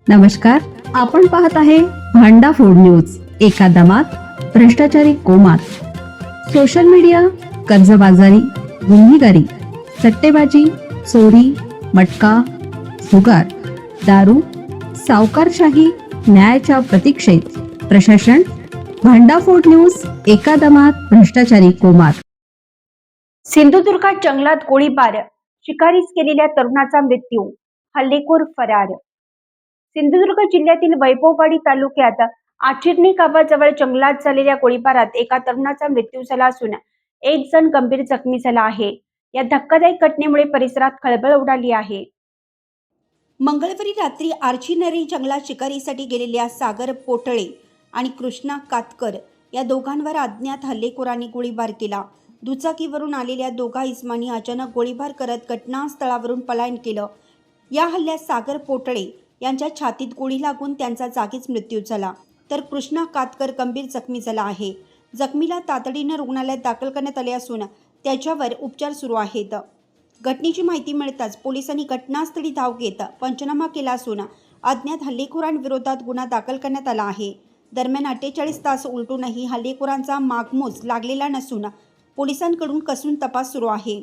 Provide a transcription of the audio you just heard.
नमस्कार, आपण पाहत आहे भांडा फोड न्यूज. एका दमात भ्रष्टाचारी कोमात. सोशल मीडिया, कर्जबाजारी, गुन्हेगारी, सट्टेबाजी, चोरी, मटका, जुगार, दारू, सावकारशाही, न्यायाच्या प्रतीक्षेत प्रशासन. भांडाफोड न्यूज. एका दमात भ्रष्टाचारी कोमात. सिंधुदुर्गात जंगलात गोळीबार, शिकारीस केलेल्या तरुणाचा मृत्यू, हल्लेखोर फरार. सिंधुदुर्ग जिल्ह्यातील वैभववाडी तालुक्यात आचिर्णी गावाजवळ जंगलात झालेल्या गोळीबारात एका तरुणाचा मृत्यू झाला असून एक जण गंभीर जखमी झाला आहे. या धक्कादायक घटनेमुळे परिसरात खळबळ उडाली आहे. मंगळवारी रात्री आर्चिनरी जंगलात शिकारीसाठी गेलेल्या सागर पोटळे आणि कृष्णा कातकर या दोघांवर अज्ञात हल्लेखोरांनी गोळीबार केला. दुचाकीवरून आलेल्या दोघा इस्मांनी अचानक गोळीबार करत घटनास्थळावरून पलायन केलं. या हल्ल्यात सागर पोटळे यांच्या छातीत गोळी लागून त्यांचा जागीच मृत्यू झाला, तर कृष्णा कातकर गंभीर जखमी झाला आहे. जखमीला तातडीनं रुग्णालयात दाखल करण्यात आले असून त्याच्यावर उपचार सुरू आहेत. घटनेची माहिती मिळताच पोलिसांनी घटनास्थळी धाव घेत पंचनामा केला असून अज्ञात हल्लेखोरांविरोधात गुन्हा दाखल करण्यात आला आहे. दरम्यान 48 तास उलटूनही हल्लेखोरांचा मागमूस लागलेला नसून पोलिसांकडून कसून तपास सुरू आहे.